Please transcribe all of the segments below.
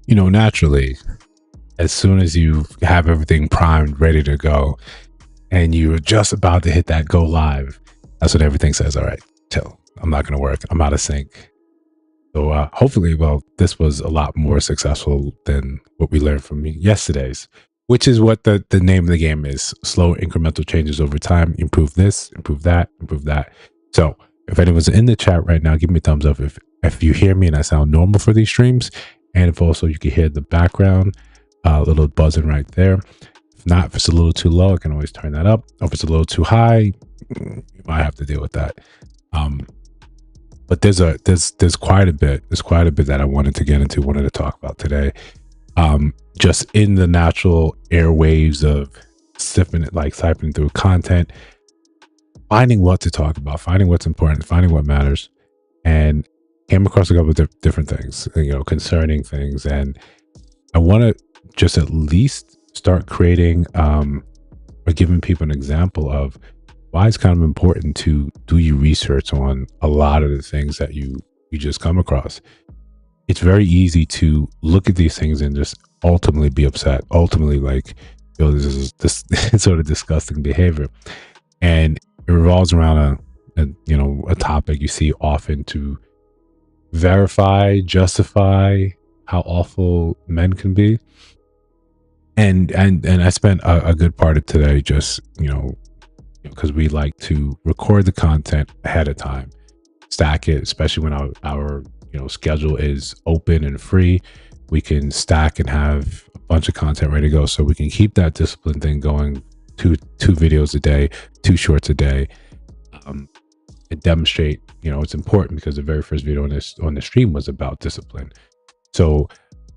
Naturally, as soon as you have everything primed, ready to go, and you're just about to hit that go live, that's when everything says, all right, chill. I'm not going to work. I'm out of sync. So hopefully, this was a lot more successful than what we learned from yesterday's, which is what the name of the game is. Slow incremental changes over time. Improve this, improve that, improve that. So if anyone's in the chat right now, give me a thumbs up if you hear me and I sound normal for these streams. And if also you can hear the background, little buzzing right there. If not, if it's a little too low, I can always turn that up. If it's a little too high, you might have to deal with that. But there's quite a bit. There's quite a bit that I wanted to get into, wanted to talk about today. Just in the natural airwaves of siphoning through content, finding what to talk about, finding what's important, finding what matters, and came across a couple of different things, concerning things, and I want to just at least start creating or giving people an example of why it's kind of important to do your research on a lot of the things that you just come across. It's very easy to look at these things and just ultimately be upset. Ultimately, this is this sort of disgusting behavior, and it revolves around a topic you see often to verify, justify how awful men can be. And I spent a good part of today just because we like to record the content ahead of time, stack it, especially when our schedule is open and free. We can stack and have a bunch of content ready to go, so we can keep that discipline thing going. Two videos a day, 2 shorts a day, and demonstrate. It's important because the very first video on the stream was about discipline. So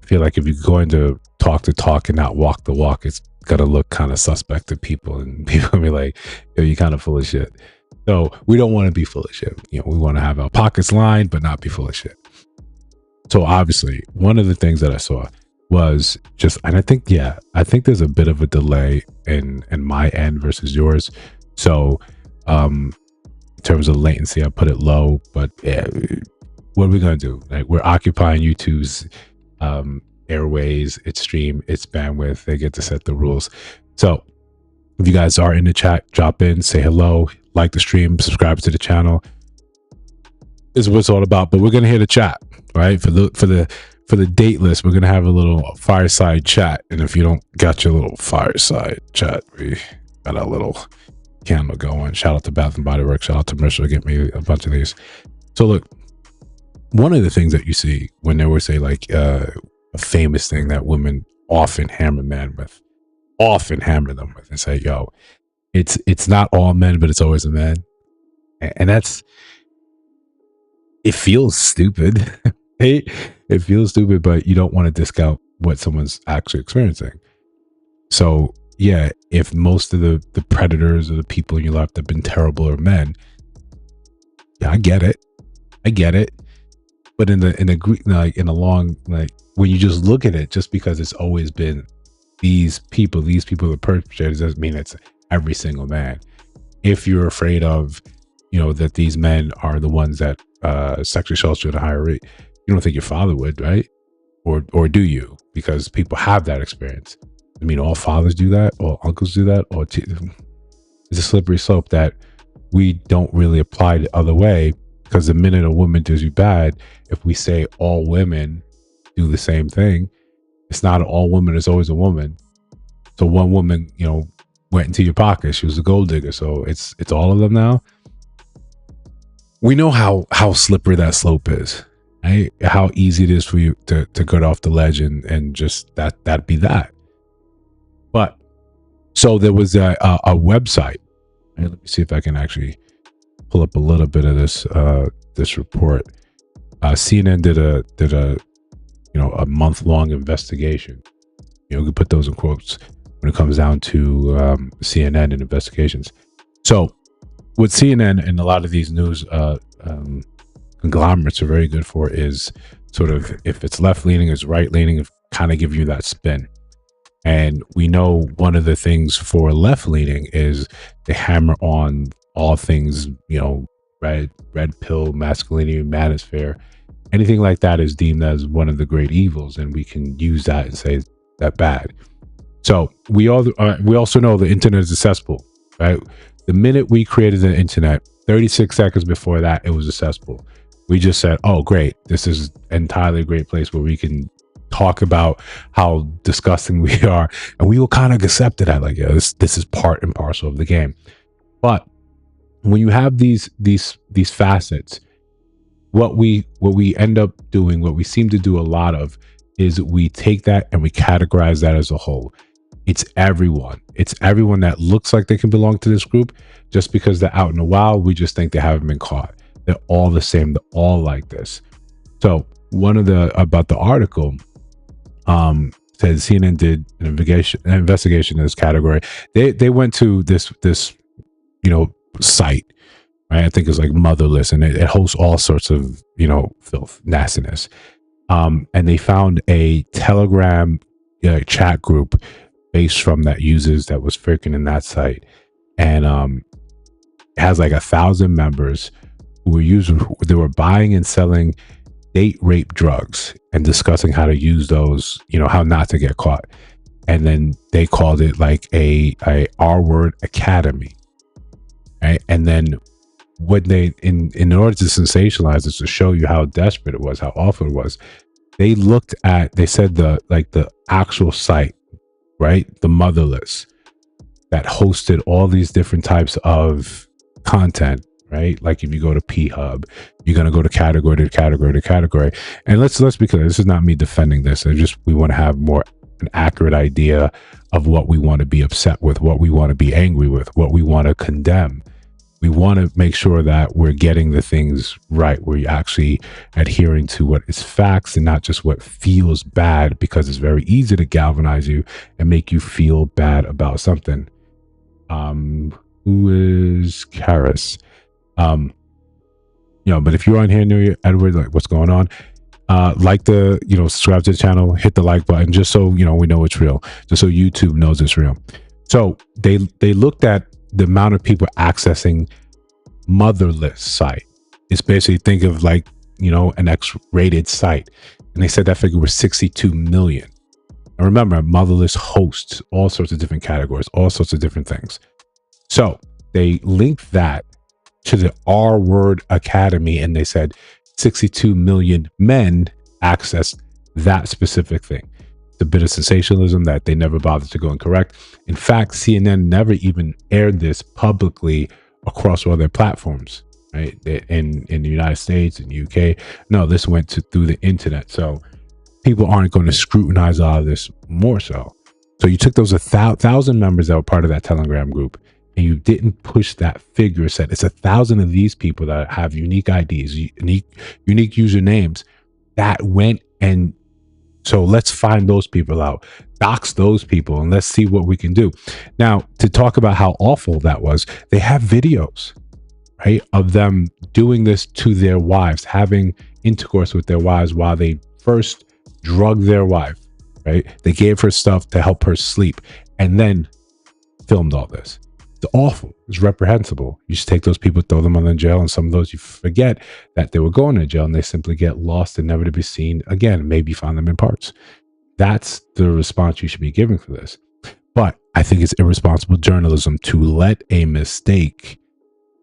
I feel like if you're going to talk and not walk the walk, it's gonna look kind of suspect to people, and people will be like, yo, you're kind of full of shit. So we don't want to be full of shit. We want to have our pockets lined, but not be full of shit. So obviously, one of the things that I saw was just, and I think there's a bit of a delay in my end versus yours. So in terms of latency, I put it low, but yeah, what are we gonna do? We're occupying YouTube's airways, its stream, its bandwidth. They get to set the rules. So if you guys are in the chat, drop in, say hello, like the stream, subscribe to the channel. This is what it's all about. But we're gonna hear the chat, right? For the date list, we're gonna have a little fireside chat. And if you don't got your little fireside chat, we got our little candle going. Shout out to Bath and Body Works. Shout out to Mrsochimaeze, get me a bunch of these. So look, one of the things that you see when they would say a famous thing that women often hammer them with, and say, yo, it's not all men, but it's always a man. And it feels stupid. It feels stupid, but you don't want to discount what someone's actually experiencing. So yeah, if most of the predators or the people in your life that have been terrible are men, yeah, I get it. But in the long, when you just look at it, just because it's always been these people are perpetrators, doesn't mean it's every single man. If you're afraid of, that these men are the ones that sexually assault you at a higher rate, you don't think your father would, right? Or do you? Because people have that experience. I mean, all fathers do that, all uncles do that, or it's a slippery slope that we don't really apply the other way. Because the minute a woman does you bad, if we say all women do the same thing, it's not all women, it's always a woman. So one woman, went into your pocket, she was a gold digger. So it's all of them now. We know how slippery that slope is, right? How easy it is for you to get off the ledge and just that'd be that. But so there was a website. Let me see if I can actually pull up a little bit of this report. CNN did a month-long investigation. You can put those in quotes when it comes down to CNN and investigations. So what CNN and a lot of these news conglomerates are very good for is sort of, if it's left-leaning, it's right-leaning, kind of give you that spin. And we know one of the things for left-leaning is they hammer on all things, red pill, masculinity, manosphere. anything like that is deemed as one of the great evils, and we can use that and say that bad. So we also know the internet is a cesspool, right? The minute we created the internet, 36 seconds before that, it was a cesspool. We just said, oh, great, this is entirely a great place where we can talk about how disgusting we are, and we will kind of accept that, like, yeah, this is part and parcel of the game. But when you have these facets, what we end up doing, what we seem to do a lot of, is we take that and we categorize that as a whole. It's everyone that looks like they can belong to this group. Just because they're out in the wild, we just think they haven't been caught. They're all the same. They're all like this. So one of about the article said CNN did an investigation in this category. They went to this site, right? I think it's like Motherless, and it hosts all sorts of filth, nastiness. And they found a Telegram chat group based from that users that was freaking in that site, and it has like 1,000 members who were they were buying and selling date rape drugs and discussing how to use those, how not to get caught. And then they called it like a R-word academy, right? And then when they in order to sensationalize this, to show you how desperate it was, how awful it was, they said the actual site, right? The Motherless, that hosted all these different types of content, right? Like if you go to P-Hub, you're going to go to category to category to category. And let's be clear, this is not me defending this. We want to have an accurate idea of what we want to be upset with, what we want to be angry with, what we want to condemn. We want to make sure that we're getting the things right. We're actually adhering to what is facts and not just what feels bad, because it's very easy to galvanize you and make you feel bad about something. Who is Karis? But if you're on here near you, Edward, like, what's going on? Subscribe to the channel, hit the like button, just so we know it's real, just so YouTube knows it's real. So they looked at the amount of people accessing Motherless site. It's basically, think of like, an X-rated site. And they said that figure was 62 million. And remember, Motherless hosts all sorts of different categories, all sorts of different things. So they linked that to the R-word academy, and they said 62 million men accessed that specific thing. It's a bit of sensationalism that they never bothered to go and correct. In fact, CNN never even aired this publicly across all their platforms, right? In the United States and UK. No, this went through the internet. So people aren't going to scrutinize all of this more so. So you took those 1,000 members that were part of that Telegram group, and you didn't push that figure set. It's 1,000 of these people that have unique IDs, unique usernames that went. And so let's find those people out, dox those people, and let's see what we can do. Now, to talk about how awful that was, they have videos, right, of them doing this to their wives, having intercourse with their wives while they first drugged their wife, right? They gave her stuff to help her sleep and then filmed all this. It's awful. It's reprehensible. You just take those people, throw them on the jail, and some of those you forget that they were going to jail, and they simply get lost and never to be seen again. Maybe find them in parts. That's the response you should be giving for this. But I think it's irresponsible journalism to let a mistake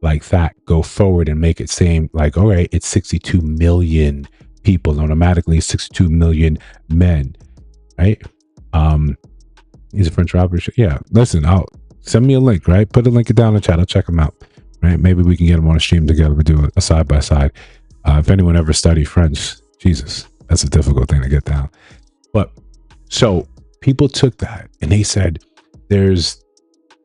like that go forward and make it seem like, all right, it's 62 million people, automatically 62 million men, right? He's a French rapper. Yeah, listen, send me a link, right? Put a link down in the chat. I'll check them out, right? Maybe we can get them on a stream together. We do a side by side. If anyone ever studied French, Jesus, that's a difficult thing to get down. But so people took that and they said there's,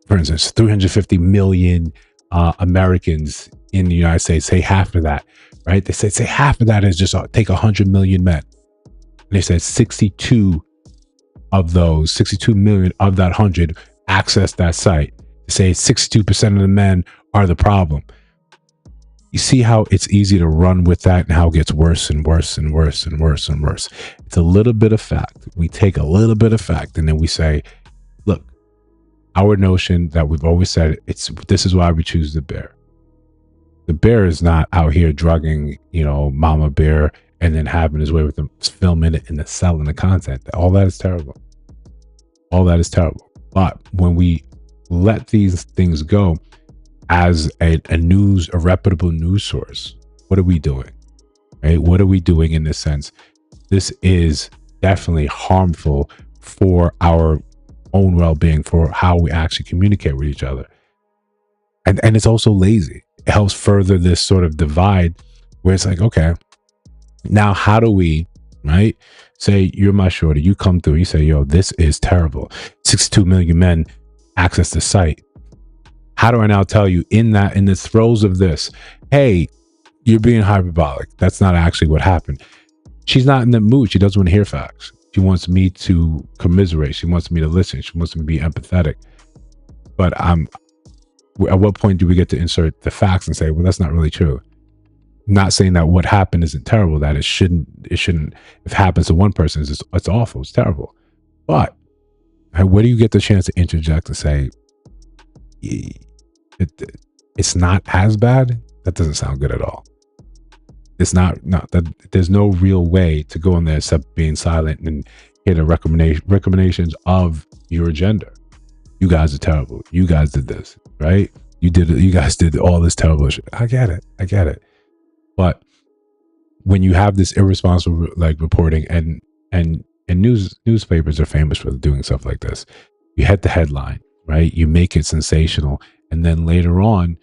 for instance, 350 million Americans in the United States. Say half of that, right? They said, say half of that is just take 100 million men. And they said 62 of those, 62 million of that 100 access that site. They say 62% of the men are the problem. You see how it's easy to run with that and how it gets worse and worse and worse and worse and worse. It's a little bit of fact. We take a little bit of fact and then we say, look, our notion that we've always said, this is why we choose the bear. The bear is not out here drugging, mama bear and then having his way with them, filming it and then selling the content. All that is terrible. All that is terrible. But when we let these things go as a reputable news source, what are we doing? Right? What are we doing in this sense? This is definitely harmful for our own well-being, for how we actually communicate with each other. And it's also lazy. It helps further this sort of divide where it's like, okay, now how do we, right? Say you're my shorty, you come through, you say, yo, this is terrible. 62 million men access the site. How do I now tell you in the throes of this, hey, you're being hyperbolic. That's not actually what happened. She's not in the mood. She doesn't want to hear facts. She wants me to commiserate. She wants me to listen. She wants me to be empathetic. But at what point do we get to insert the facts and say, well, that's not really true? Not saying that what happened isn't terrible, that it shouldn't, if it happens to one person, it's awful, it's terrible. But where do you get the chance to interject and say, it's not as bad? That doesn't sound good at all. It's not that there's no real way to go in there except being silent and hear the recommendations of your agenda. You guys are terrible. You guys did this, right? You guys did all this terrible shit. I get it. But when you have this irresponsible reporting and newspapers are famous for doing stuff like this. You hit the headline, right? You make it sensational, and then later on,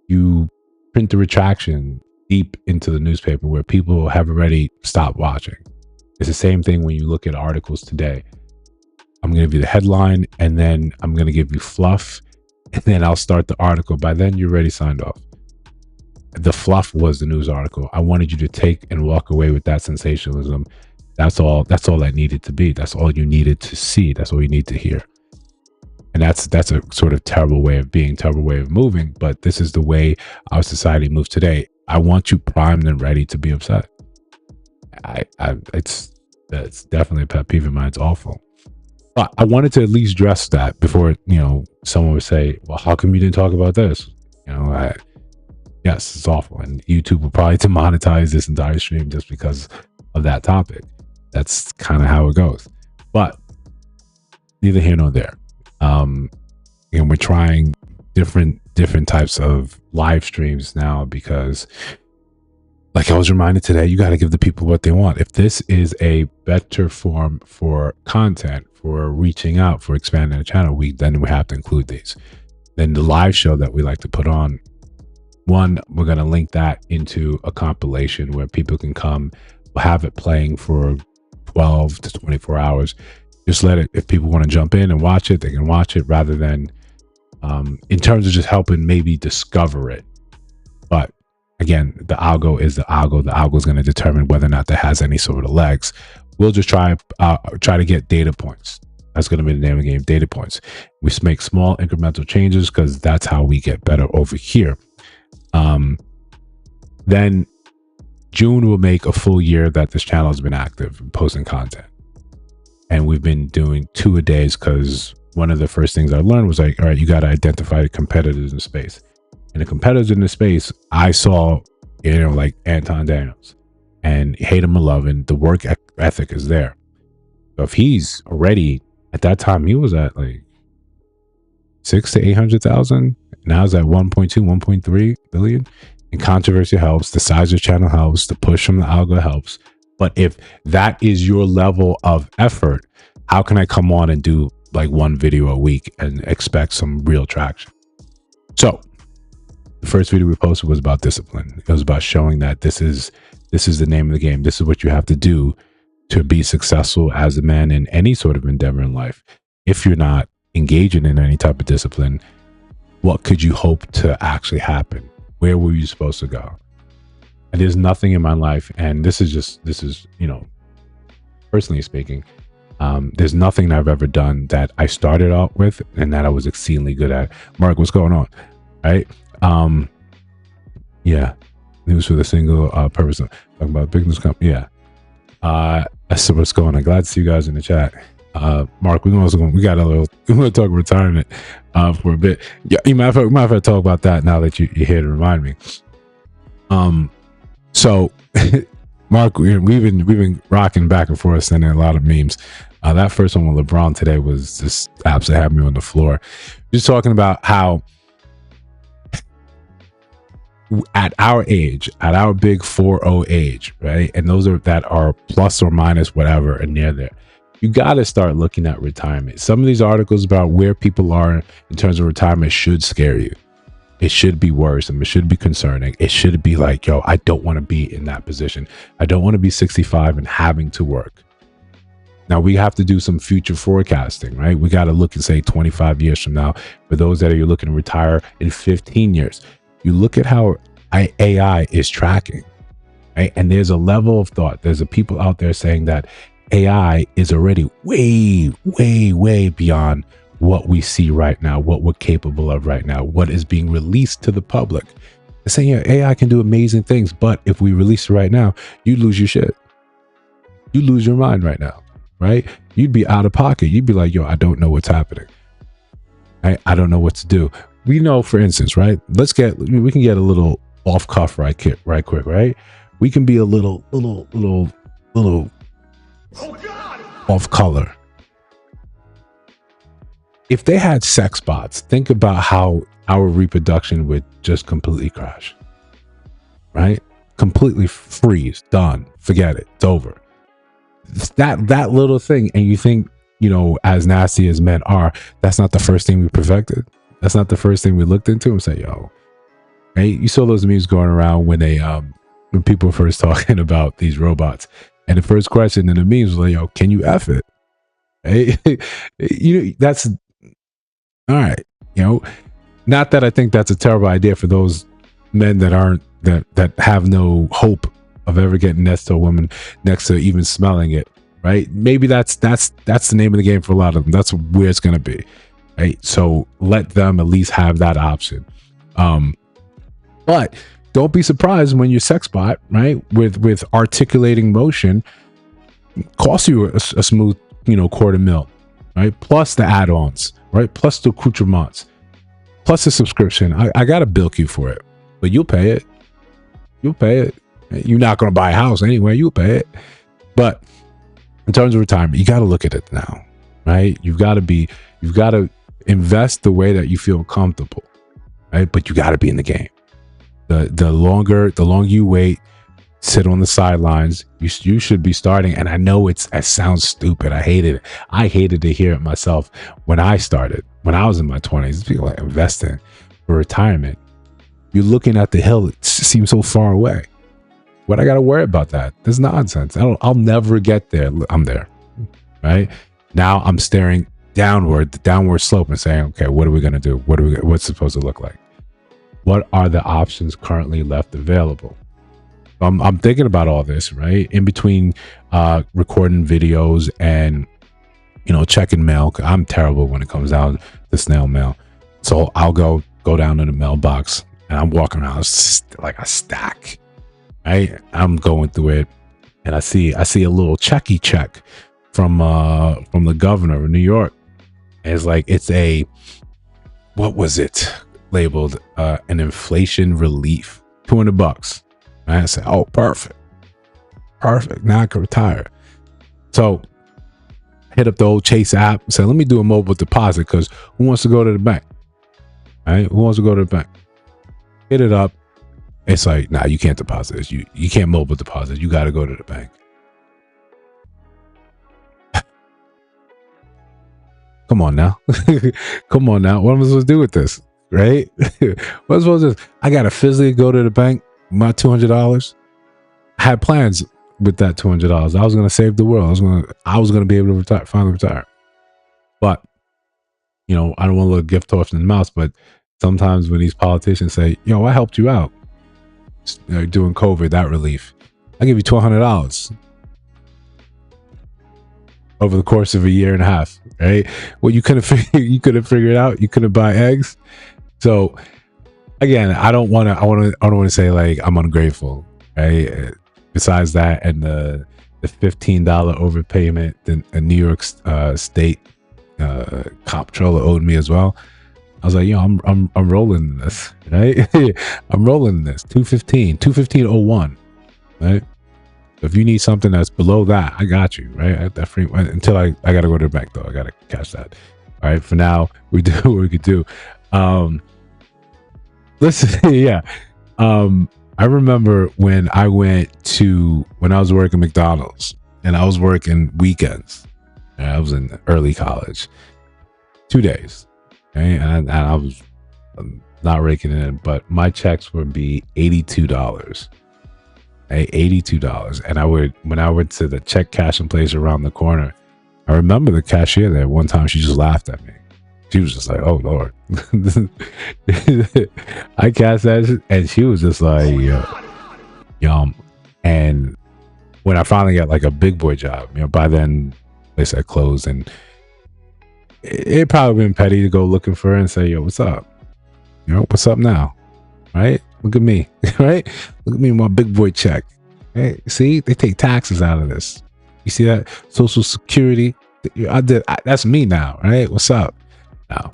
you print the retraction deep into the newspaper where people have already stopped watching. It's the same thing when you look at articles today. I'm going to give you the headline, and then I'm going to give you fluff, and then I'll start the article. By then, you're already signed off. The fluff was the news article. I wanted you to take and walk away with that sensationalism. That's all that needed to be. That's all you needed to see. That's all you need to hear. And that's a sort of terrible way of being, terrible way of moving. But this is the way our society moves today. I want you primed and ready to be upset. It's definitely a pet peeve of mine. It's awful. But I wanted to at least address that before, someone would say, well, how come you didn't talk about this? Yes, it's awful. And YouTube will probably demonetize this entire stream just because of that topic. That's kind of how it goes. But neither here nor there. We're trying different types of live streams now because, like I was reminded today, you got to give the people what they want. If this is a better form for content, for reaching out, for expanding the channel, then we have to include these. Then the live show that we like to put on, one, we're going to link that into a compilation where people can come, have it playing for 12 to 24 hours. Just let it, if people want to jump in and watch it, they can watch it, rather than in terms of just helping maybe discover it. But again, the algo is the algo. The algo is going to determine whether or not that has any sort of legs. We'll just try to get data points. That's going to be the name of the game, data points. We make small incremental changes because that's how we get better over here. Then June will make a full year that this channel has been active and posting content. And we've been doing 2 a days because one of the first things I learned was like, all right, you got to identify the competitors in the space. And the competitors in the space, I saw, like Anton Daniels, and hate him or love him, the work ethic is there. So if he's already, at that time, he was at like 600,000 to 800,000. Now he's at 1.2, 1.3 billion. And controversy helps. The size of the channel helps. The push from the algo helps. But if that is your level of effort, how can I come on and do like one video a week and expect some real traction? So the first video we posted was about discipline. It was about showing that this is the name of the game. This is what you have to do to be successful as a man in any sort of endeavor in life. If you're not engaging in any type of discipline, what could you hope to actually happen? Where were you supposed to go? And there's nothing in my life, and this is personally speaking, there's nothing that I've ever done that I started out with and that I was exceedingly good at. Mark, what's going on? Right? Yeah. News for the single purpose of talking about business company. Yeah. So what's going on? Glad to see you guys in the chat. Mark, we're going to talk retirement for a bit. Yeah, you might have to talk about that now that you're here to remind me. So Mark, we've been rocking back and forth, sending a lot of memes. That first one with LeBron today was just absolutely had me on the floor. Just talking about how at our age, at our big 4-0 age, right? And those that are plus or minus whatever and near there. You got to start looking at retirement. Some of these articles about where people are in terms of retirement should scare you. It should be worrisome. It should be concerning. It should be like, yo, I don't want to be in that position. I don't want to be 65 and having to work. Now we have to do some future forecasting, right? We got to look and say 25 years from now, for those that are looking to retire in 15 years, you look at how AI is tracking, right? And there's a level of thought. There's a people out there saying that AI is already way, way, way beyond what we see right now, what we're capable of right now, what is being released to the public. They're saying, yeah, AI can do amazing things, but if we release it right now, you lose your shit. You lose your mind right now, right? You'd be out of pocket. You'd be like, yo, I don't know what's happening. I don't know what to do. We know, for instance, right? We can get a little off cuff right quick, right? We can be a little off color. If they had sex bots, think about how our reproduction would just completely crash, right? Completely freeze, done, forget it, it's over. That little thing, and you think, as nasty as men are, that's not the first thing we perfected. That's not the first thing we looked into and say, yo, right? You saw those memes going around when when people were first talking about these robots, and the first question in the memes was like, yo, can you F it? Right? That's all right. Not that I think that's a terrible idea for those men that have no hope of ever getting next to a woman, next to even smelling it, right? Maybe that's the name of the game for a lot of them. That's where it's gonna be, right? So let them at least have that option. But don't be surprised when your sex bot, right, with articulating motion, costs you a smooth, $250,000, right? Plus the add-ons, right? Plus the accoutrements, plus the subscription. I gotta bilk you for it, but you'll pay it. You'll pay it. You're not gonna buy a house anyway. You'll pay it. But in terms of retirement, you got to look at it now, right? You've got to invest the way that you feel comfortable, right? But you got to be in the game. The longer you wait, sit on the sidelines, you should be starting. And I know it sounds stupid. I hated to hear it myself when I started, when I was in my 20s. People like investing for retirement. You're looking at the hill. It seems so far away. What I got to worry about that? That's nonsense. I'll never get there. I'm there, right? Now I'm staring downward, the downward slope, and saying, okay, what are we going to do? What's it supposed to look like? What are the options currently left available? I'm thinking about all this, right? In between recording videos and, checking mail. I'm terrible when it comes down to snail mail. So I'll go down to the mailbox and I'm walking around like a stack. Right, I'm going through it, and I see a little check from the governor of New York. And it's like what was it labeled? An inflation relief, $200. Right? I said, oh, perfect. Now I can retire. So I hit up the old Chase app and said, let me do a mobile deposit, because who wants to go to the bank? Right? Who wants to go to the bank? Hit it up. It's like, nah, you can't deposit this. You can't mobile deposit. You got to go to the bank. Come on now. Come on now. What am I supposed to do with this? Right? What am I supposed to do? I got to physically go to the bank, my $200. I had plans with that $200. I was going to save the world. I was going to be able to finally retire. But, I don't want to look gift horse in the mouth, but sometimes when these politicians say, yo, I helped you out, doing COVID, that relief, I give you $1,200 over the course of a year and a half, right? Well, you couldn't figure it out. You couldn't buy eggs. So again, I don't want to say like I'm ungrateful, right? Besides that, and the $15 overpayment that a New York state comptroller owed me as well. I was like, I'm rolling in this, right? I'm rolling in this. 215.01, right? If you need something that's below that, I got you, right? At that free until I gotta go to the bank though. I gotta cash that. All right. For now, we do what we could do. Listen, yeah. I remember when I was working McDonald's and I was working weekends. And I was in early college, 2 days, okay? And I was not raking it in, but my checks would be $82. $82. And when I went to the check cashing place around the corner, I remember the cashier there one time, she just laughed at me. She was just like, "Oh Lord." I cashed that and she was just like, yum. And when I finally got like a big boy job, by then place had closed, and it probably been petty to go looking for her and say, "Yo, what's up? What's up now?" Right? Look at me, right? Look at me, my big boy check. Hey, see, they take taxes out of this. You see that? Social Security. That's me now, right? What's up? No.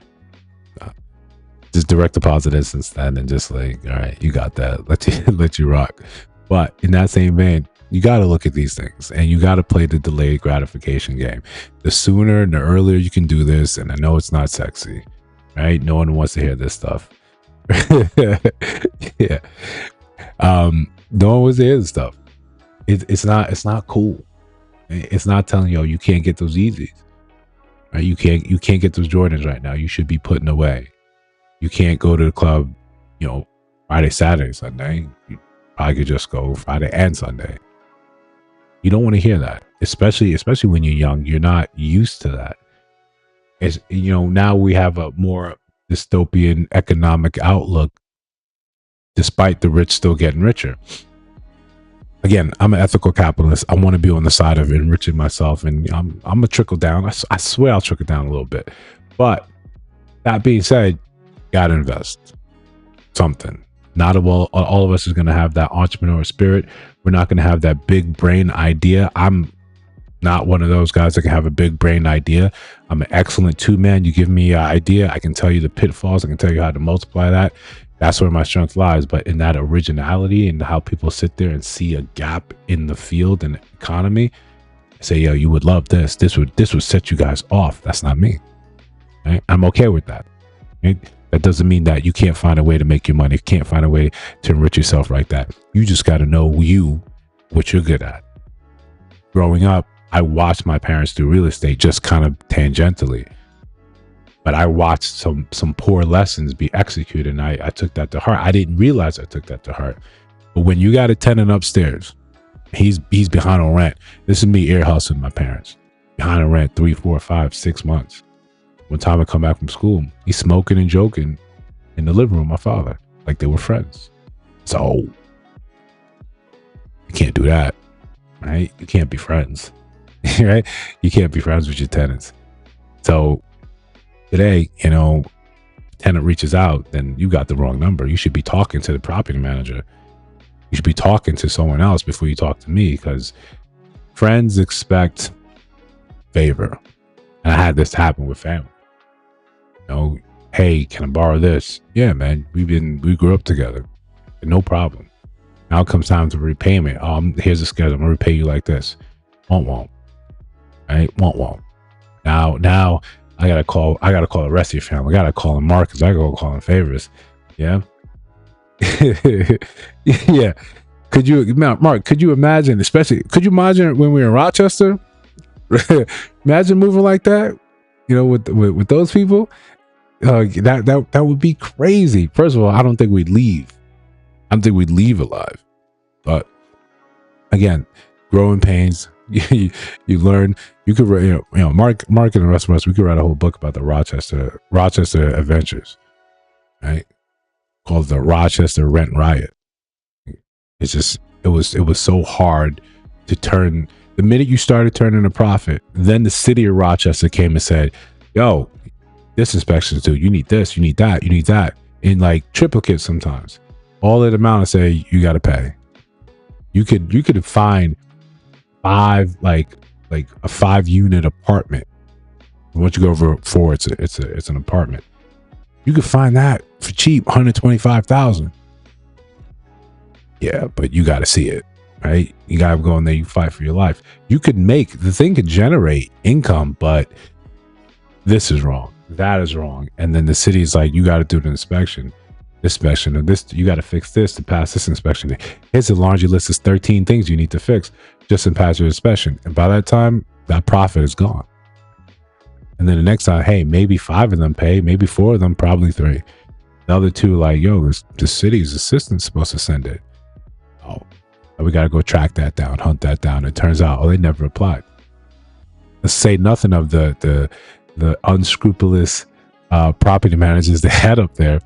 Just direct deposit it since then, and just like, all right, you got that. Let you rock. But in that same vein, you got to look at these things, and you got to play the delayed gratification game. The sooner and the earlier you can do this, and I know it's not sexy, right? No one wants to hear this stuff. Yeah. No one wants to hear this stuff. It's not cool. It's not telling you, you can't get those Yeezys. Right? You can't get those Jordans right now. You should be putting away. You can't go to the club, Friday, Saturday, Sunday. You probably could just go Friday and Sunday. You don't want to hear that, especially when you're young. You're not used to that. It's, now we have a more dystopian economic outlook, despite the rich still getting richer. Again, I'm an ethical capitalist. I want to be on the side of enriching myself, and I'm a trickle down. I swear I'll trickle down a little bit. But that being said, gotta invest something. Not all of us is going to have that entrepreneur spirit. We're not going to have that big brain idea. I'm not one of those guys that can have a big brain idea. I'm an excellent two-man. You give me an idea, I can tell you the pitfalls. I can tell you how to multiply that. That's where my strength lies. But in that originality and how people sit there and see a gap in the field and economy, say, "Yo, you would love this. This would set you guys off." That's not me. Right? I'm okay with that. Right? That doesn't mean that you can't find a way to make your money. You can't find a way to enrich yourself like that. You just got to know what you're good at. Growing up, I watched my parents do real estate just kind of tangentially. But I watched some poor lessons be executed, and I took that to heart. I didn't realize I took that to heart. But when you got a tenant upstairs, he's behind on rent. This is me ear hustling my parents. Behind on rent 3, 4, 5, 6 months. One time I come back from school, he's smoking and joking in the living room with my father, like they were friends. So you can't do that, right? You can't be friends, right? You can't be friends with your tenants. So today, tenant reaches out, then you got the wrong number. You should be talking to the property manager. You should be talking to someone else before you talk to me, because friends expect favor. And I had this happen with family. Hey, can I borrow this? Yeah, man, we grew up together. No problem. Now it comes time to repayment. Here's the schedule. I'm gonna repay you like this. Won't. Right? Won't. Now I gotta call the rest of your family. I gotta call him Marcus. I gotta call him Favors. Yeah. Yeah. Mark, could you imagine, could you imagine when we were in Rochester? Imagine moving like that, with those people. That would be crazy. First of all, I don't think we'd leave. I don't think we'd leave alive. But again, growing pains. You learn. You could, Mark and the rest of us. We could write a whole book about the Rochester adventures, right? Called the Rochester Rent Riot. It's just it was so hard to turn. The minute you started turning a profit, then the city of Rochester came and said, "Yo, this inspection's due. You need this. You need that. You need that." In like triplicate sometimes. All that amount and say you got to pay. You could find 5 like a 5-unit apartment. Once you go over 4, it's an apartment. You could find that for cheap, $125,000. Yeah, but you got to see it. right? You gotta go in there, you fight for your life. You could make the thing could generate income, but this is wrong, that is wrong. And then the city is like, you got to do the inspection of this, you got to fix this to pass this inspection. Here's a laundry list of 13 things you need to fix just to pass your inspection. And by that time, that profit is gone. And then the next time, hey, maybe 5 of them pay, maybe 4 of them, probably 3. The other 2 like, yo, the city's assistant's supposed to send it. Oh, we got to go track that down, hunt that down. It turns out, oh, they never applied. Let's say nothing of the unscrupulous property managers they had up there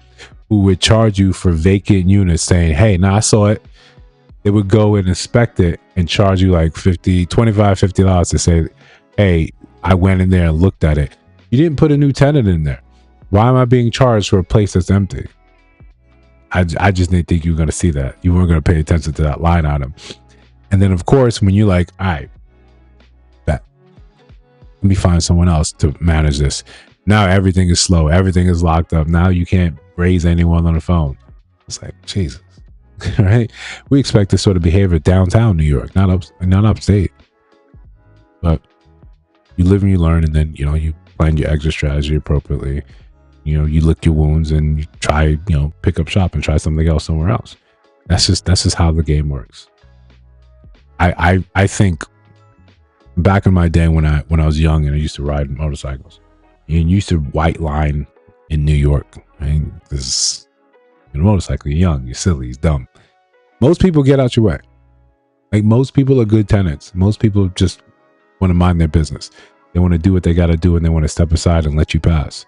who would charge you for vacant units saying, hey, I saw it. They would go and inspect it and charge you like $50 to say, hey, I went in there and looked at it. You didn't put a new tenant in there. Why am I being charged for a place that's empty? I just didn't think you were going to see that. You weren't going to pay attention to that line item. And then, of course, when you're like, all right, let me find someone else to manage this. Now everything is slow. Everything is locked up. Now you can't raise anyone on the phone. It's like, Jesus, right? We expect this sort of behavior downtown New York, not upstate. But you live and you learn, and then, you plan your exit strategy appropriately. You lick your wounds and you try, pick up shop and try something else somewhere else. That's just how the game works. I think back in my day when I was young and I used to ride motorcycles, and used to white line in New York, right? This a motorcycle, you're young, you're silly, you're dumb. Most people get out your way. Like, most people are good tenants. Most people just want to mind their business. They want to do what they got to do, and they want to step aside and let you pass.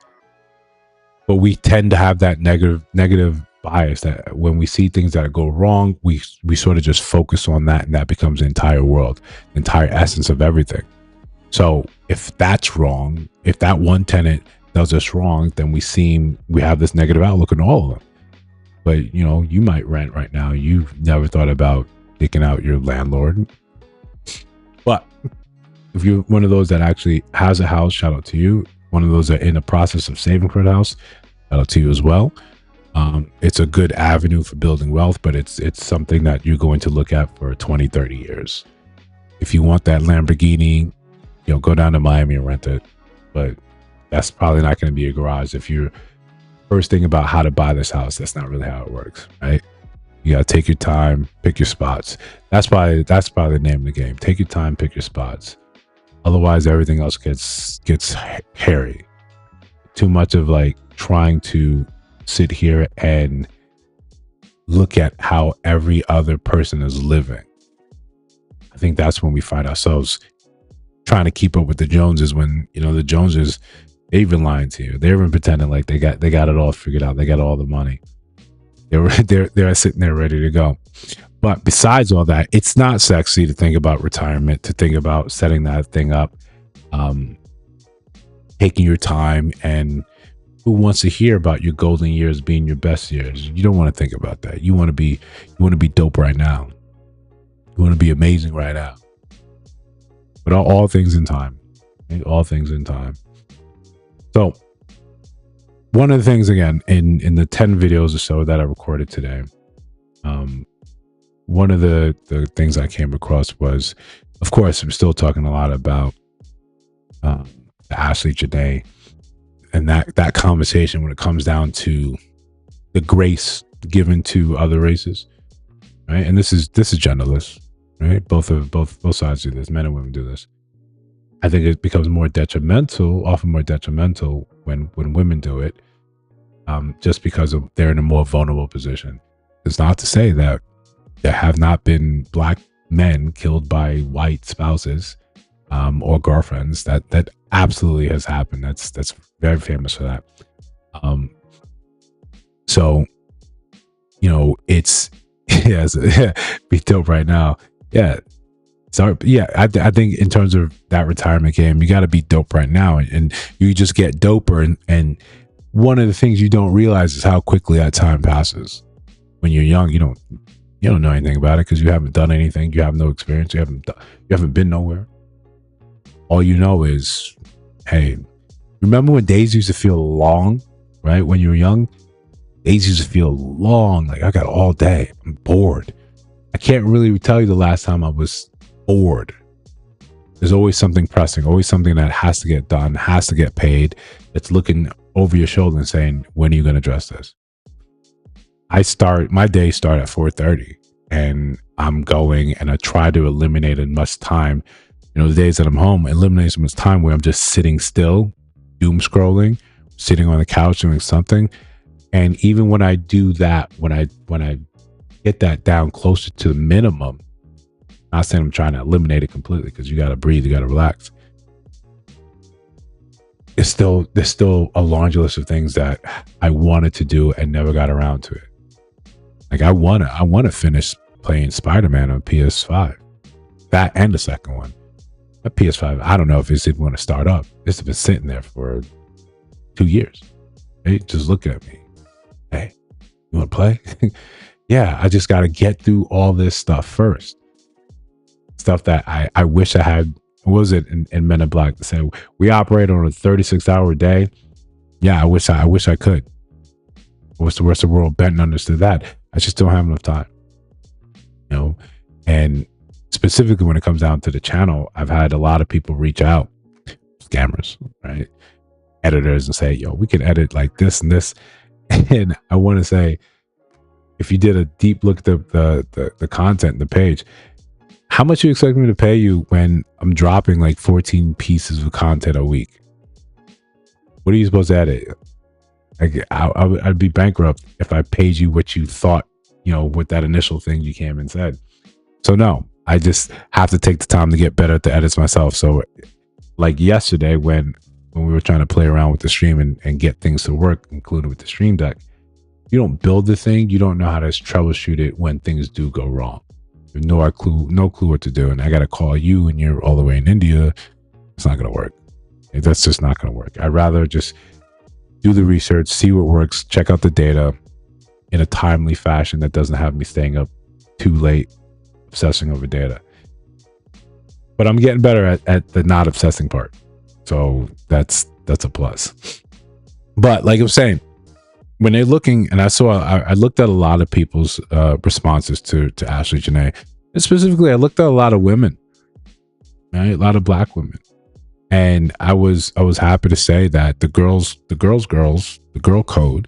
But we tend to have that negative bias that when we see things that go wrong, we sort of just focus on that, and that becomes the entire world, the entire essence of everything. So if that's wrong, if that one tenant does us wrong, then we have this negative outlook on all of them. But you might rent right now. You've never thought about dicking out your landlord. But if you're one of those that actually has a house, shout out to you. One of those that are in the process of saving for a house, shout out to you as well. It's a good avenue for building wealth, but it's something that you're going to look at for 20, 30 years. If you want that Lamborghini, go down to Miami and rent it. But that's probably not going to be a garage. If you're first thing about how to buy this house, that's not really how it works, right? You got to take your time, pick your spots. That's probably the name of the game. Take your time, pick your spots. Otherwise, everything else gets hairy. Too much of like trying to sit here and look at how every other person is living. I think that's when we find ourselves trying to keep up with the Joneses, when the Joneses, they've even lying to you. They've been pretending like they got it all figured out. They got all the money. They're sitting there ready to go. But besides all that, it's not sexy to think about retirement, to think about setting that thing up, taking your time. And who wants to hear about your golden years being your best years? You don't want to think about that. You want to be dope right now. You want to be amazing right now. But all things in time. All things in time. So one of the things, again, in the 10 videos or so that I recorded today, one of the things I came across was, of course, I'm still talking a lot about Ashley Janae and that conversation when it comes down to the grace given to other races, right? And this is genderless, right? Both sides do this. Men and women do this. I think it becomes often more detrimental when women do it, just because they're in a more vulnerable position. It's not to say that there have not been Black men killed by white spouses or girlfriends. That absolutely has happened. That's very famous for that. So it's be dope right now. Yeah. So yeah, I think in terms of that retirement game, you got to be dope right now, and you just get doper. And one of the things you don't realize is how quickly that time passes. When you're young, you don't know anything about it because you haven't done anything. You have no experience. You haven't been nowhere. All you know is, hey, remember when days used to feel long, right? When you were young, days used to feel long. Like, I got all day. I'm bored. I can't really tell you the last time I was bored. There's always something pressing, always something that has to get done, has to get paid. It's looking over your shoulder and saying, when are you going to address this? My day start at 4:30 and I'm going and I try to eliminate as much time, the days that I'm home, eliminate as much time where I'm just sitting still, doom scrolling, sitting on the couch doing something. And even when I do that, when I get that down closer to the minimum, not saying I'm trying to eliminate it completely, because you got to breathe, you got to relax. There's still a laundry list of things that I wanted to do and never got around to it. Like I want to finish playing Spider-Man on PS5. That and the second one. That PS5, I don't know if it's even going to start up. It's been sitting there for 2 years. Hey, just look at me. Hey, you want to play? Yeah, I just got to get through all this stuff first. Stuff that I wish I had. What was it in Men in Black that said we operate on a 36-hour day? Yeah, I wish I could. I wish the rest of the world bent and understood that. I just don't have enough time. And specifically when it comes down to the channel, I've had a lot of people reach out, scammers, right? Editors, and say, yo, we can edit like this and this. And I want to say, if you did a deep look at the content, the page, how much you expect me to pay you when I'm dropping like 14 pieces of content a week? What are you supposed to edit? I'd be bankrupt if I paid you what you thought, with that initial thing you came and said. So no, I just have to take the time to get better at the edits myself. So like yesterday when we were trying to play around with the stream and get things to work, including with the stream deck, you don't build the thing, you don't know how to troubleshoot it when things do go wrong. You have no clue what to do. And I got to call you and you're all the way in India. It's not going to work. That's just not going to work. I'd rather just do the research, see what works, check out the data in a timely fashion that doesn't have me staying up too late, obsessing over data. But I'm getting better at the not obsessing part. So that's a plus. But like I was saying, when they're looking, and I looked at a lot of people's responses to Ashley Janae, and specifically I looked at a lot of women, right? A lot of Black women. And I was happy to say that the girl code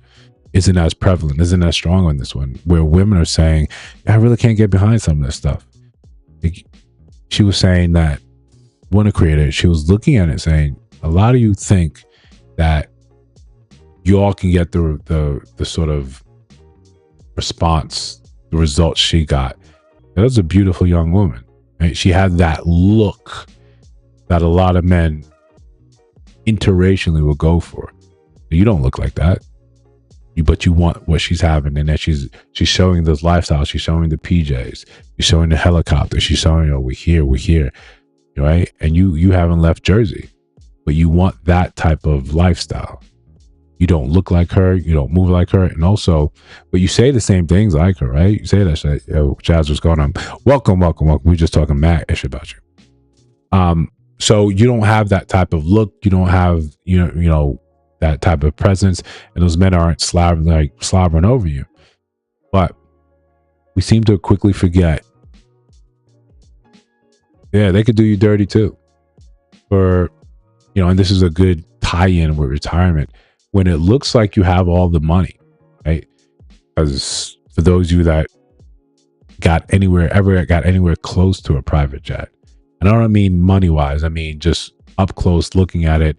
isn't as prevalent, isn't as strong on this one, where women are saying, I really can't get behind some of this stuff. She was saying that one of the creators, she was looking at it saying, a lot of you think that you all can get the sort of response, the results she got. That was a beautiful young woman. Right? She had that look that a lot of men interracially will go for. You don't look like that. But you want what she's having, and then she's showing those lifestyles. She's showing the PJs. She's showing the helicopter. She's showing, we're here, right? And you haven't left Jersey, but you want that type of lifestyle. You don't look like her. You don't move like her, and also, but you say the same things like her, right? You say that shit. Yo, Chaz, what's going on? Welcome. We're just talking mad ish about you. So you don't have that type of look. You don't have, that type of presence, and those men aren't slobbering over you. But we seem to quickly forget, they could do you dirty too. And this is a good tie-in with retirement. When it looks like you have all the money, right? Because for those of you that ever got anywhere close to a private jet, and I don't mean money-wise, I mean just up close looking at it,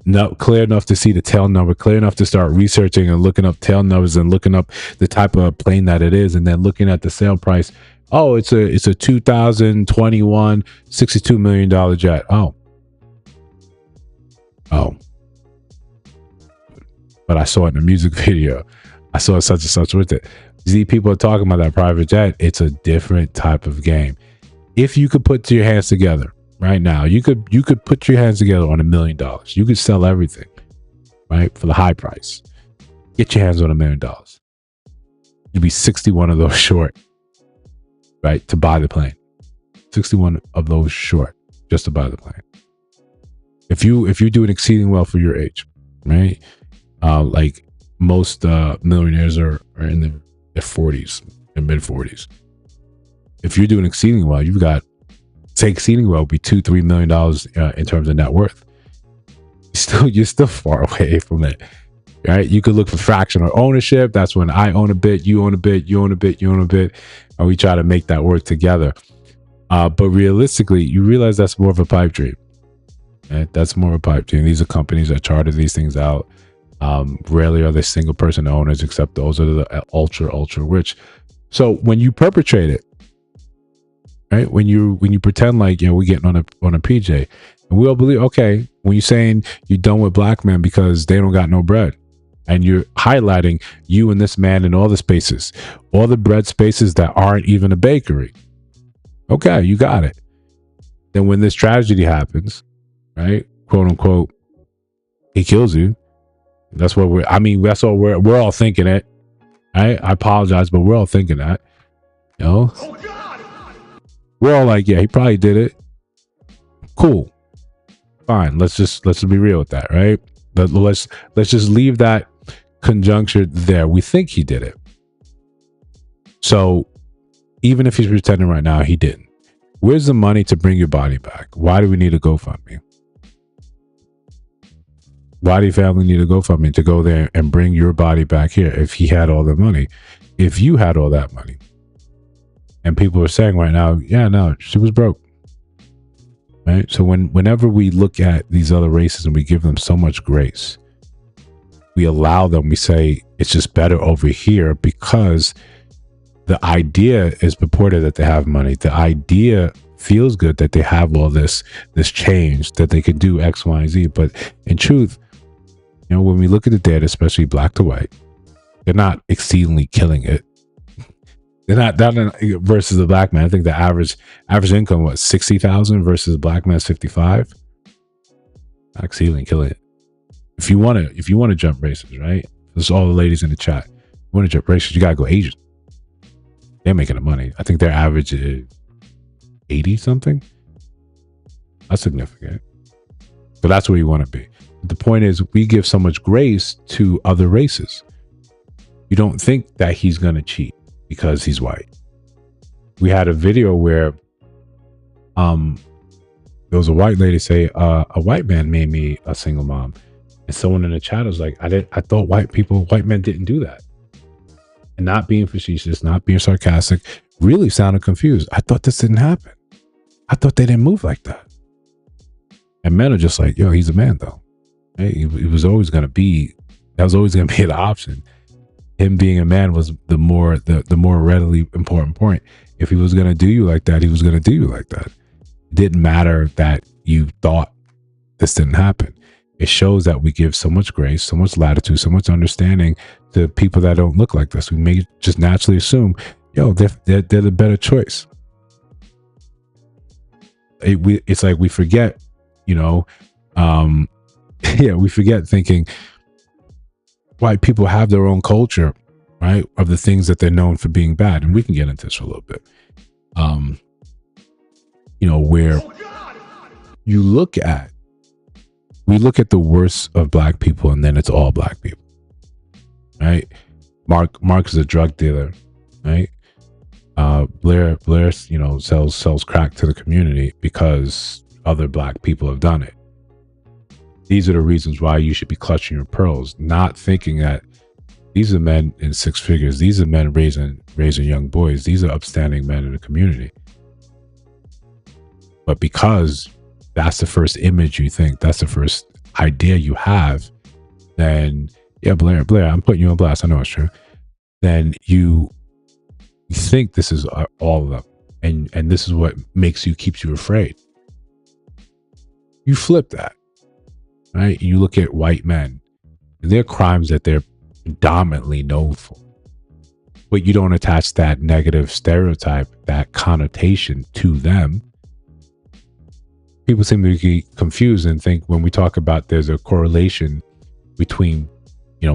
not clear enough to see the tail number, clear enough to start researching and looking up tail numbers and looking up the type of plane that it is, and then looking at the sale price. Oh, it's a 2021 $62 million jet. Oh. But I saw it in a music video. I saw such and such with it. See, people are talking about that private jet. It's a different type of game. If you could put your hands together right now, you could put your hands together on $1 million. You could sell everything, right, for the high price. Get your hands on $1 million. You'd be 61 of those short, right, to buy the plane. 61 of those short just to buy the plane. If you're doing exceeding well for your age, right? Like most millionaires are in their 40s and mid 40s. If you're doing exceedingly well, you've got, say exceedingly well would be $2-3 million in terms of net worth. You're still far away from it, right? You could look for fractional ownership. That's when I own a bit, you own a bit, you own a bit, you own a bit, and we try to make that work together. But realistically, you realize that's more of a pipe dream. Right? That's more of a pipe dream. These are companies that charter these things out. Rarely are they single person owners, except those are the ultra rich. So when you perpetrate it, right? When you pretend like, we're getting on a PJ, and we all believe, okay, when you're saying you're done with black men because they don't got no bread, and you're highlighting you and this man in all the spaces, all the bread spaces that aren't even a bakery. Okay, you got it. Then when this tragedy happens, right, quote unquote, he kills you. That's what that's all we're all thinking it. Right? I apologize, but we're all thinking that. Oh, God. We're all like, yeah, he probably did it. Cool. Fine. Let's just be real with that, right? Let's just leave that conjuncture there. We think he did it. So even if he's pretending right now, he didn't. Where's the money to bring your body back? Why do we need a GoFundMe? Why do your family need a GoFundMe to go there and bring your body back here if he had all the money? If you had all that money? And people are saying right now, yeah, no, she was broke. Right? So whenever we look at these other races and we give them so much grace, we allow them, we say it's just better over here because the idea is purported that they have money. The idea feels good that they have all this change, that they can do X, Y, and Z. But in truth, when we look at the data, especially black to white, they're not exceedingly killing it. They're not versus the black man. I think the average income was 60,000 versus the black man's 55. Not exceedingly killing it. If you want to jump races, right? This is all the ladies in the chat. You want to jump races, you gotta go Asian. They're making the money. I think their average is 80 something. That's significant. So that's where you want to be. The point is, we give so much grace to other races. You don't think that he's going to cheat because he's white. We had a video where there was a white lady say, a white man made me a single mom. And someone in the chat was like, I thought white men didn't do that. And not being facetious, not being sarcastic, really sounded confused. I thought this didn't happen. I thought they didn't move like that. And men are just like, yo, he's a man though. Hey, he was always going to be, that was always going to be an option. Him being a man was the more readily important point. If he was going to do you like that, he was going to do you like that. It didn't matter that you thought this didn't happen. It shows that we give so much grace, so much latitude, so much understanding to people that don't look like this. We may just naturally assume, yo, they're the better choice. It's like we forget, we forget thinking white people have their own culture, right, of the things that they're known for being bad. And we can get into this for a little bit. Where we look at the worst of black people and then it's all black people, right? Mark is a drug dealer, right? Blair, sells crack to the community because other black people have done it. These are the reasons why you should be clutching your pearls, not thinking that these are men in six figures. These are men raising young boys. These are upstanding men in the community. But because that's the first image you think, that's the first idea you have, then, yeah, Blair, I'm putting you on blast. I know it's true. Then you think this is all of them. And this is what keeps you afraid. You flip that. Right? You look at white men, their crimes that they're predominantly known for, but you don't attach that negative stereotype, that connotation to them. People seem to be confused and think when we talk about there's a correlation between,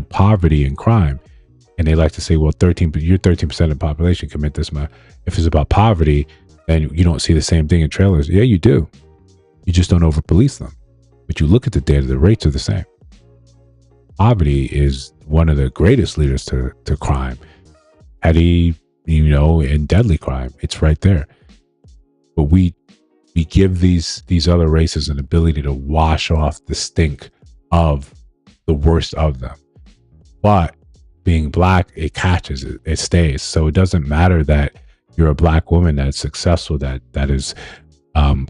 poverty and crime, and they like to say, well, 13% of the population commit this much. If it's about poverty, then you don't see the same thing in trailers. Yeah, you do. You just don't over police them. But you look at the data, the rates are the same. Poverty is one of the greatest leaders to crime. Had he in deadly crime. It's right there. But we give these other races an ability to wash off the stink of the worst of them. But being black, it catches, it stays. So it doesn't matter that you're a black woman that's successful, that is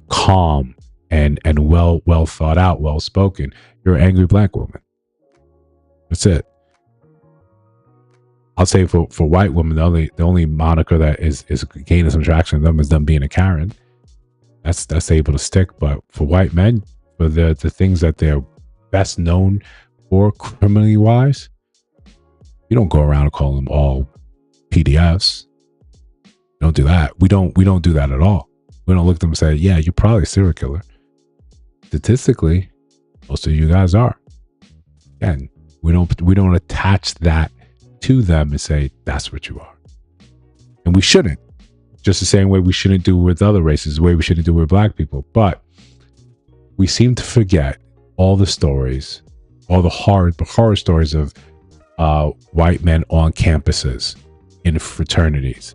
calm and well thought out, well spoken. You're an angry black woman. That's it. I'll say for white women, the only moniker that is gaining some traction in them is them being a Karen. That's able to stick. But for white men, for the things that they're best known for criminally wise, you don't go around and call them all PDFs. Don't do that. We don't do that at all. We don't look at them and say, yeah, you're probably a serial killer. Statistically, most of you guys are. And we don't attach that to them and say that's what you are. And we shouldn't. Just the same way we shouldn't do with other races, the way we shouldn't do with black people. But we seem to forget all the stories, all the horror stories of white men on campuses, in fraternities,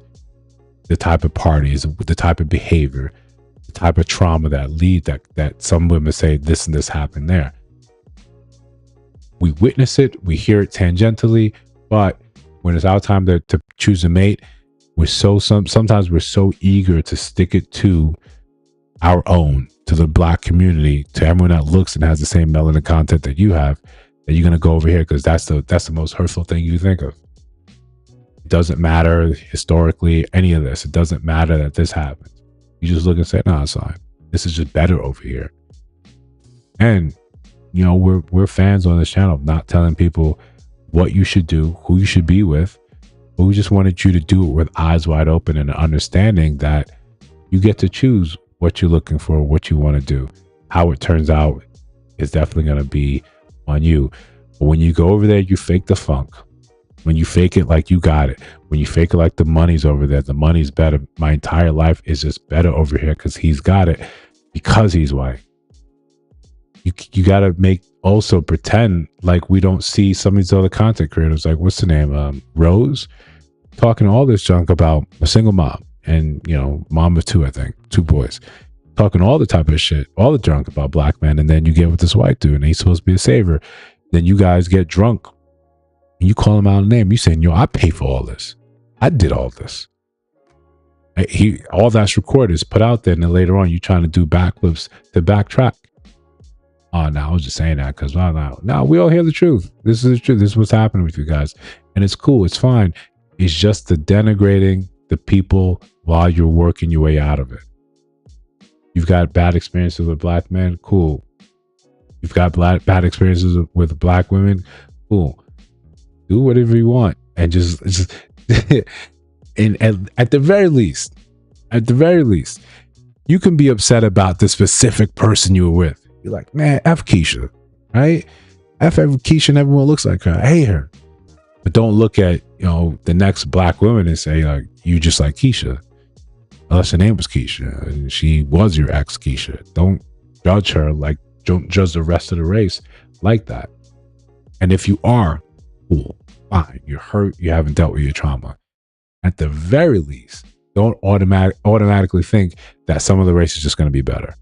the type of parties, the type of behavior, the type of trauma that some women say this and this happened there. We witness it, we hear it tangentially, but when it's our time to choose a mate, sometimes we're so eager to stick it to our own, to the black community, to everyone that looks and has the same melanin content that you have, that you're gonna go over here because that's the most hurtful thing you think of. It doesn't matter historically, any of this. It doesn't matter that this happens. You just look and say, nah, it's fine. This is just better over here. And we're fans on this channel of not telling people what you should do, who you should be with, but we just wanted you to do it with eyes wide open and understanding that you get to choose what you're looking for, what you want to do. How it turns out is definitely going to be on you. But when you go over there, you fake the funk. When you fake it like you got it, when you fake it like the money's over there, the money's better. My entire life is just better over here because he's got it, because he's white. You got to also pretend like we don't see some of these other content creators, like what's the name, Rose, talking all this junk about a single mom and mom of two, I think 2 boys, talking all the type of shit, all the junk about black men, and then you get with this white dude and he's supposed to be a savior. Then you guys get drunk and you call him out a name. You saying, I pay for all this, I did all this. All that's recorded is put out there, and then later on you trying to do backflips to backtrack. Oh, no, I was just saying that because no, we all hear the truth. This is the truth. This is what's happening with you guys. And it's cool. It's fine. It's just the denigrating the people while you're working your way out of it. You've got bad experiences with black men. Cool. You've got bad experiences with black women. Cool. Do whatever you want. And just and at the very least, you can be upset about the specific person you were with. You're like, man, F Keisha, right? F Keisha and everyone looks like her. I hate her. But don't look at, the next black woman and say, like, you just like Keisha. Unless her name was Keisha and she was your ex Keisha. Don't judge her don't judge the rest of the race like that. And if you are, cool, fine. You're hurt. You haven't dealt with your trauma. At the very least, don't automatically think that some of the race is just going to be better.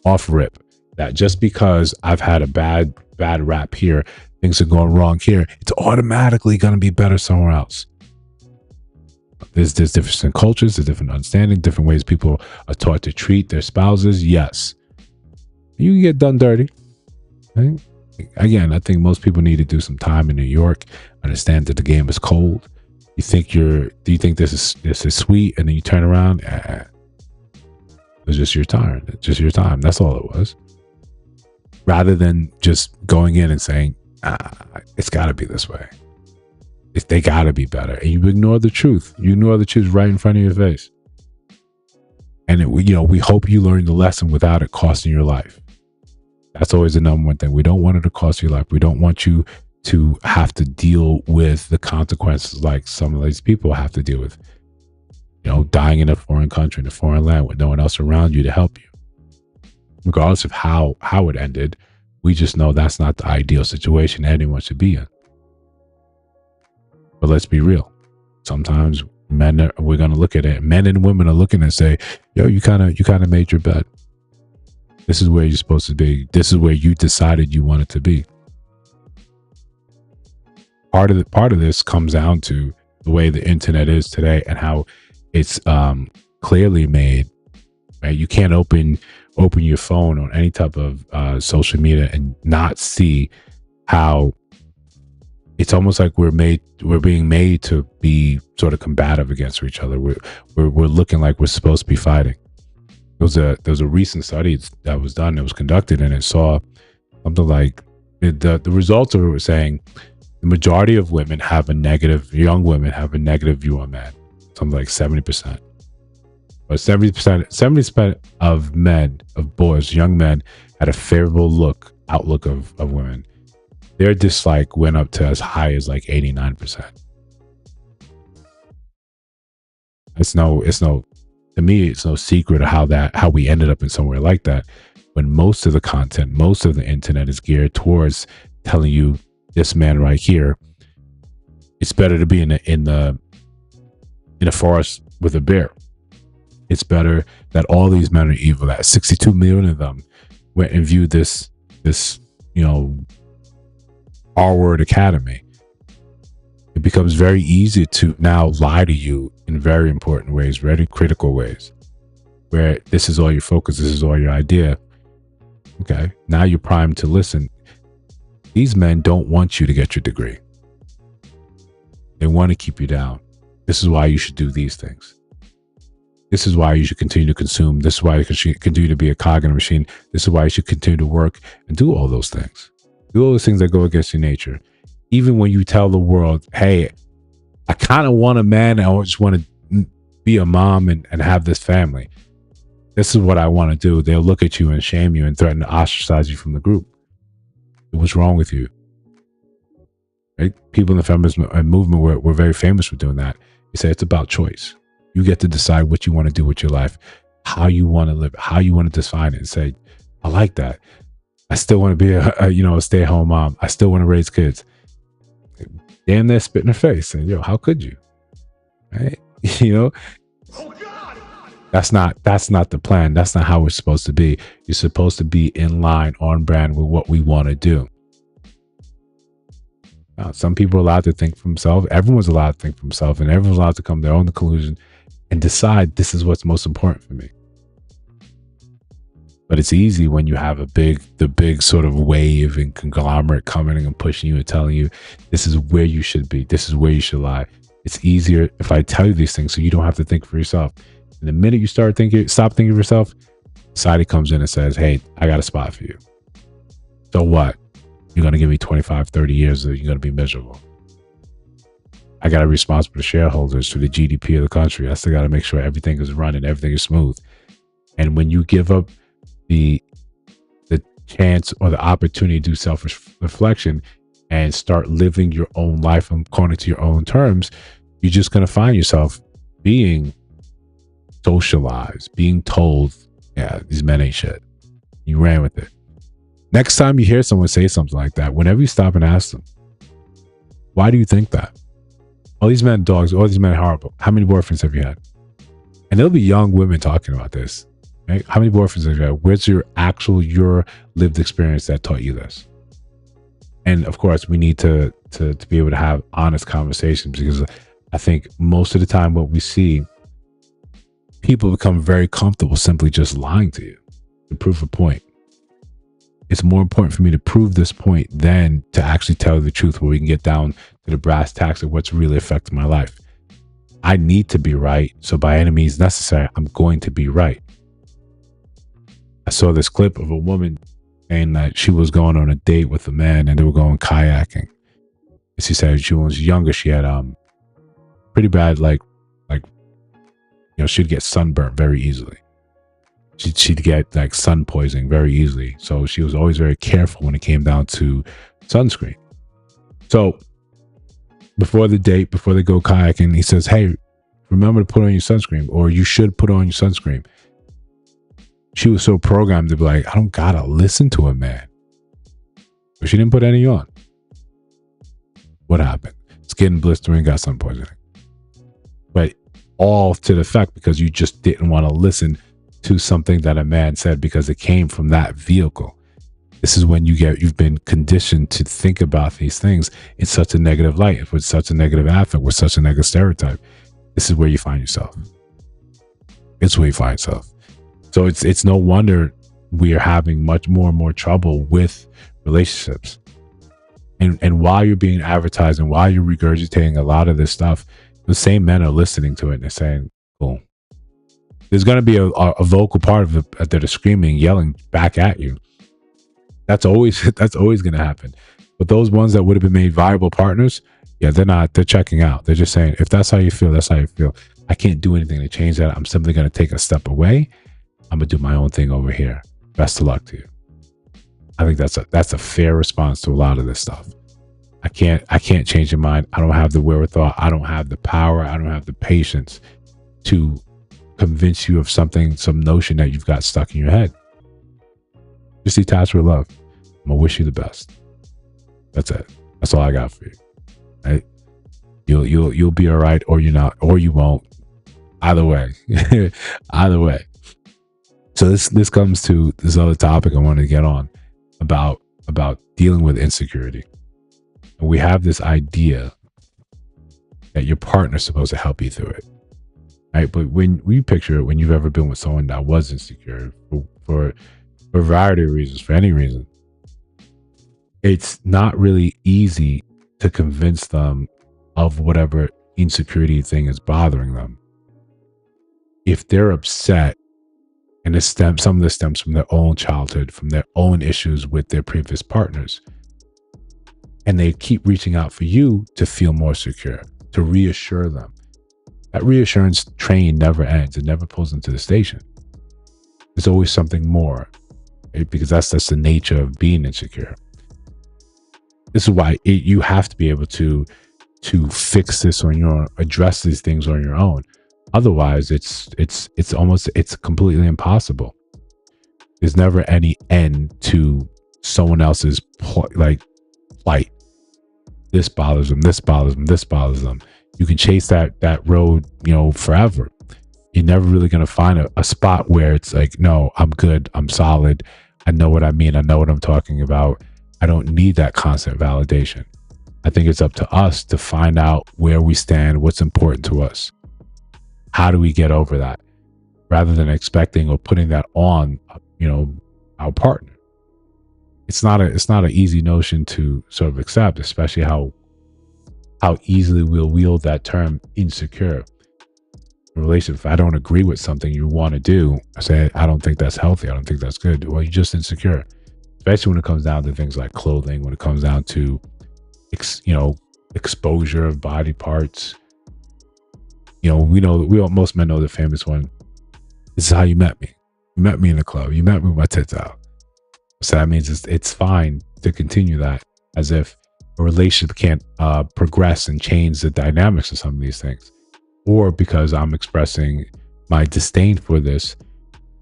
Off rip. That just because I've had a bad rap here, things are going wrong here, it's automatically going to be better somewhere else. There's difference in cultures, there's different understanding, different ways people are taught to treat their spouses. Yes, you can get done dirty. Right? Again, I think most people need to do some time in New York, understand that the game is cold. Do you think this is sweet, and then you turn around, it was just your time. That's all it was. Rather than just going in and saying, it's got to be this way. They got to be better. And you ignore the truth. You ignore the truth right in front of your face. And we hope you learn the lesson without it costing your life. That's always the number one thing. We don't want it to cost your life. We don't want you to have to deal with the consequences like some of these people have to deal with. Dying in a foreign country, in a foreign land with no one else around you to help you. Regardless of how it ended, we just know that's not the ideal situation anyone should be in. But let's be real. Sometimes We're going to look at it. Men and women are looking and say, yo, you kind of made your bed. This is where you're supposed to be. This is where you decided you wanted to be. Part of this comes down to the way the internet is today and how it's clearly made. Right? You can't open your phone on any type of social media and not see how it's almost like we're being made to be sort of combative against each other. We're looking like we're supposed to be fighting. There was a recent study that was done, that was conducted, and it saw something like the results of it were saying the majority of young women have a negative view on men, something like 70%. But 70% of young men had a favorable outlook of women. Their dislike went up to as high as like 89%. To me, it's no secret of how we ended up in somewhere like that, when most of the content, most of the internet is geared towards telling you, this man right here, it's better to be in a forest with a bear. It's better that all these men are evil, that 62 million of them went and viewed this R-word academy. It becomes very easy to now lie to you in very important ways, very critical ways, where this is all your focus, this is all your idea. Okay, now you're primed to listen. These men don't want you to get your degree. They want to keep you down. This is why you should do these things. This is why you should continue to consume. This is why you should continue to be a cog in a machine. This is why you should continue to work and do all those things. Do all those things that go against your nature. Even when you tell the world, hey, I kind of want a man. I just want to be a mom and have this family. This is what I want to do. They'll look at you and shame you and threaten to ostracize you from the group. What's wrong with you? Right? People in the feminist movement were very famous for doing that. They say it's about choice. You get to decide what you want to do with your life, how you want to live, how you want to define it, and say, I like that. I still want to be a stay-at-home mom. I still want to raise kids. Damn, they're spit in her face. And how could you? Right? Oh God. That's not the plan. That's not how we're supposed to be. You're supposed to be in line, on brand with what we want to do. Now, some people are allowed to think for themselves. Everyone's allowed to think for themselves, and everyone's allowed to come to their own conclusion and decide this is what's most important for me. But it's easy when you have the big sort of wave and conglomerate coming and pushing you and telling you this is where you should be. This is where you should lie. It's easier if I tell you these things so you don't have to think for yourself. And the minute you stop thinking for yourself, society comes in and says, hey, I got a spot for you. So what? You're going to give me 25, 30 years or you're going to be miserable. I got to be responsible to shareholders, to the GDP of the country. I still got to make sure everything is running, everything is smooth. And when you give up the chance or the opportunity to do self-reflection and start living your own life according to your own terms, you're just going to find yourself being socialized, being told, yeah, these men ain't shit. You ran with it. Next time you hear someone say something like that, whenever you stop and ask them, why do you think that? All these men are dogs, all these men are horrible. How many boyfriends have you had? And there'll be young women talking about this. Right? How many boyfriends have you had? Where's your lived experience that taught you this? And of course, we need to be able to have honest conversations, because I think most of the time what we see, people become very comfortable simply just lying to you to prove a point. It's more important for me to prove this point than to actually tell you the truth, where we can get down to the brass tacks of what's really affecting my life. I need to be right. So by any means necessary, I'm going to be right. I saw this clip of a woman saying that she was going on a date with a man and they were going kayaking. And she said she was younger. She had pretty bad, she'd get sunburnt very easily. She'd get like sun poisoning very easily. So she was always very careful when it came down to sunscreen. So before the date, before they go kayaking, he says, hey, remember to put on your sunscreen, or you should put on your sunscreen. She was so programmed to be like, I don't gotta listen to a man. But she didn't put any on. What happened? Skin blistering, got sun poisoning. But all to the effect because you just didn't want to listen to something that a man said because it came from that vehicle. This is when you've been conditioned to think about these things in such a negative light, with such a negative affect, with such a negative stereotype. This is where you find yourself. It's where you find yourself. So it's no wonder we are having much more and more trouble with relationships. And while you're being advertised and while you're regurgitating a lot of this stuff, the same men are listening to it and they're saying, cool. There's going to be a vocal part of it that are screaming, yelling back at you. That's always going to happen. But those ones that would have been made viable partners, yeah, they're checking out. They're just saying, if that's how you feel, that's how you feel. I can't do anything to change that. I'm simply going to take a step away. I'm going to do my own thing over here. Best of luck to you. I think that's a fair response to a lot of this stuff. I can't change your mind. I don't have the wherewithal. I don't have the power. I don't have the patience to convince you of something, some notion that you've got stuck in your head. Just detach with love. I'm gonna wish you the best. That's it. That's all I got for you. Right? You'll be all right, or you're not, or you won't. Either way. Either way. So this comes to this other topic I wanted to get on about dealing with insecurity. And we have this idea that your partner's supposed to help you through it. Right? But when we picture it, when you've ever been with someone that was insecure for a variety of reasons, for any reason, it's not really easy to convince them of whatever insecurity thing is bothering them. If they're upset, and some of this stems from their own childhood, from their own issues with their previous partners, and they keep reaching out for you to feel more secure, to reassure them. That reassurance train never ends. It never pulls into the station. There's always something more, right? Because that's the nature of being insecure. This is why you have to be able to fix this on your own, address these things on your own. Otherwise, it's completely impossible. There's never any end to someone else's plight. This bothers them. This bothers them. This bothers them. You can chase that road, forever. You're never really going to find a spot where it's like, no, I'm good. I'm solid. I know what I mean. I know what I'm talking about. I don't need that constant validation. I think it's up to us to find out where we stand, what's important to us. How do we get over that? Rather than expecting or putting that on, our partner. It's not an easy notion to sort of accept, especially how easily we'll wield that term insecure. In relationship, if I don't agree with something you want to do, I say, I don't think that's healthy. I don't think that's good. Well, you're just insecure. Especially when it comes down to things like clothing, when it comes down to, exposure of body parts. Most men know the famous one. This is how you met me. You met me in the club. You met me with my tits out. So that means it's fine to continue that, as if a relationship can't progress and change the dynamics of some of these things. Or because I'm expressing my disdain for this,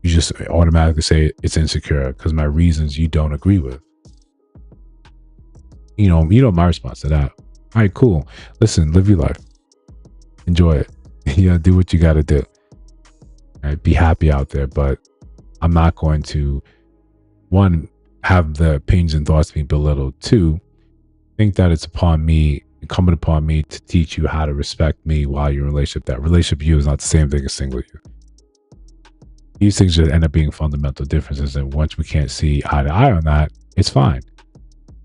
you just automatically say it's insecure because my reasons you don't agree with. My response to that. All right, cool. Listen, live your life. Enjoy it. Do what you got to do. All right, be happy out there. But I'm not going to, one, have the opinions and thoughts being belittled. Two, think that it's incumbent upon me to teach you how to respect me while you're in a relationship. That relationship you is not the same thing as single you. These things just end up being fundamental differences. And once we can't see eye to eye on that, it's fine.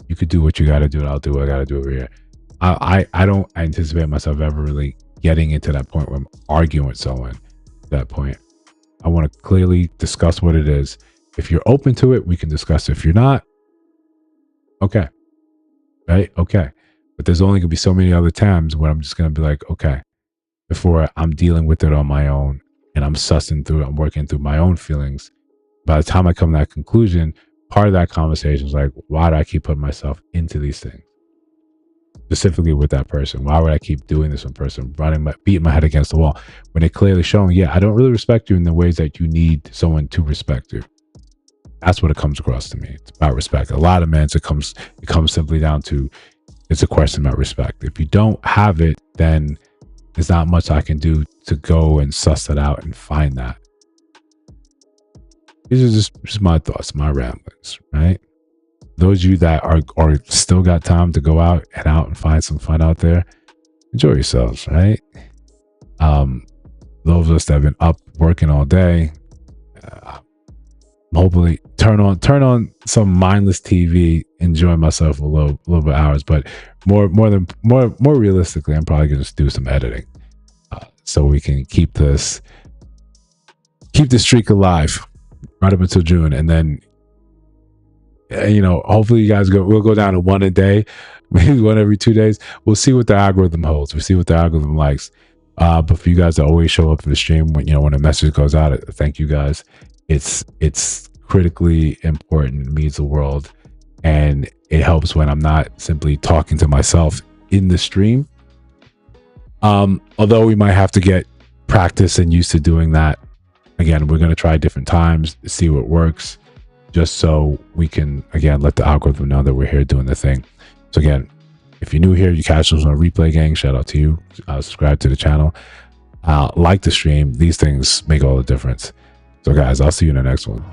You could do what you got to do, and I'll do what I got to do over here. I don't anticipate myself ever really getting into that point where I'm arguing with someone at that point. I want to clearly discuss what it is. If you're open to it, we can discuss it. If you're not, okay. Right? Okay. But there's only going to be so many other times where I'm just going to be like, okay, before I'm dealing with it on my own and I'm sussing through it, I'm working through my own feelings. By the time I come to that conclusion, part of that conversation is like, why do I keep putting myself into these things? Specifically with that person. Why would I keep doing this in person, beating my head against the wall when they're clearly showing, I don't really respect you in the ways that you need someone to respect you. That's what it comes across to me. It's about respect. A lot of men, it comes simply down to, it's a question about respect. If you don't have it, then there's not much I can do to go and suss it out and find that. These are just my thoughts, my ramblings, right? Those of you that are still got time to go out and find some fun out there, enjoy yourselves, right? Those of us that have been up working all day, hopefully turn on some mindless TV, enjoy myself a little bit of hours, but more realistically, I'm probably gonna just do some editing, so we can keep the streak alive right up until June, and then hopefully you guys we'll go down to one a day, maybe one every 2 days. We'll see what the algorithm holds. We'll see what the algorithm likes. But for you guys to always show up for the stream when a message goes out, thank you guys. It's critically important. It means the world, and it helps when I'm not simply talking to myself in the stream. Although we might have to get practice and used to doing that. Again, we're going to try different times, see what works, just so we can, again, let the algorithm know that we're here doing the thing. So again, if you're new here, you catch us on replay, gang. Shout out to you. Subscribe to the channel. Like the stream. These things make all the difference. So guys, I'll see you in the next one.